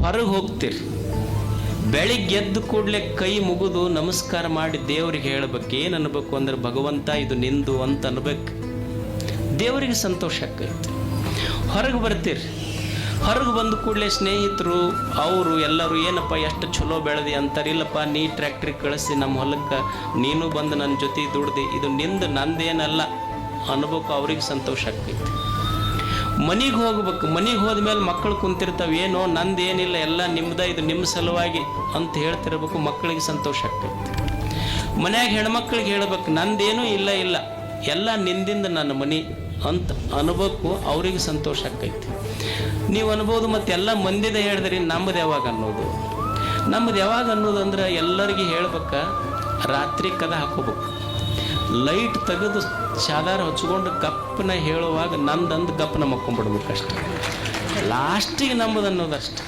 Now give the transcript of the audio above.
ಹೊರಗೆ ಹೋಗ್ತೀರಿ, ಬೆಳಿಗ್ಗೆ ಎದ್ದು ಕೂಡಲೇ ಕೈ ಮುಗಿದು ನಮಸ್ಕಾರ ಮಾಡಿ ದೇವ್ರಿಗೆ ಹೇಳ್ಬೇಕು. ಏನು ಅನ್ಬೇಕು ಅಂದ್ರೆ, ಭಗವಂತ ಇದು ನಿಂದು ಅಂತ ಅನ್ಬೇಕು. ದೇವರಿಗೆ ಸಂತೋಷ ಆಕೈತಿ. ಹೊರಗೆ ಬರ್ತೀರಿ, ಹೊರಗೆ ಬಂದ ಕೂಡಲೇ ಸ್ನೇಹಿತರು ಅವರು ಎಲ್ಲರೂ ಏನಪ್ಪ ಎಷ್ಟು ಚಲೋ ಬೆಳೆದಿ ಅಂತಾರೆ. ಇಲ್ಲಪ್ಪ, ನೀ ಟ್ರ್ಯಾಕ್ಟ್ರಿಗೆ ಕಳಿಸಿ ನಮ್ಮ ಹೊಲಕ್ಕೆ ನೀನು ಬಂದು ನನ್ನ ಜೊತೆ ದುಡ್ದು, ಇದು ನಿಂದು ನಂದೇನಲ್ಲ ಅನ್ಬೇಕು. ಅವ್ರಿಗೆ ಸಂತೋಷ ಆಕೈತಿ. ಮನೆಗೆ ಹೋಗ್ಬೇಕು, ಮನೆಗೆ ಹೋದ್ಮೇಲೆ ಮಕ್ಕಳು ಕುಂತಿರ್ತಾವೆ, ಏನೋ ನಂದೇನಿಲ್ಲ ಎಲ್ಲ ನಿಮ್ದ, ಇದು ನಿಮ್ಮ ಸಲುವಾಗಿ ಅಂತ ಹೇಳ್ತಿರ್ಬೇಕು. ಮಕ್ಕಳಿಗೆ ಸಂತೋಷ ಆಕೈತಿ. ಮನ್ಯಾಗ ಹೆಣ್ಮಕ್ಳಿಗೆ ಹೇಳ್ಬೇಕು, ನಂದೇನೂ ಇಲ್ಲ ಇಲ್ಲ ಎಲ್ಲ ನಿಂದಿಂದ ನನ್ನ ಮನೆ ಅಂತ ಅನ್ಬೇಕು. ಅವ್ರಿಗೆ ಸಂತೋಷ ಆಕೈತಿ. ನೀವು ಅನ್ಬೋದು, ಮತ್ತು ಎಲ್ಲ ಮಂದಿದ ಹೇಳಿದ್ರಿ ನಮ್ಮದು ಯಾವಾಗ ಅನ್ನೋದು. ನಮ್ಮದು ಯಾವಾಗ ಅನ್ನೋದು ಅಂದ್ರೆ ಎಲ್ಲರಿಗೆ ಹೇಳ್ಬೇಕ, ರಾತ್ರಿ ಕದ ಹಾಕೋಬೇಕು, ಲೈಟ್ ತೆಗೆದು ಚಾದಾರ ಹಚ್ಕೊಂಡು ಗಪ್ಪನ ಹೇಳುವಾಗ ನಂದಂದು ಗಪ್ಪನ ಮಕ್ಕೊಂಡ್ಬಿಡ್ಬೇಕಷ್ಟೆ. ಲಾಸ್ಟಿಗೆ ನಮ್ಮದು ಅನ್ನೋದಷ್ಟೆ.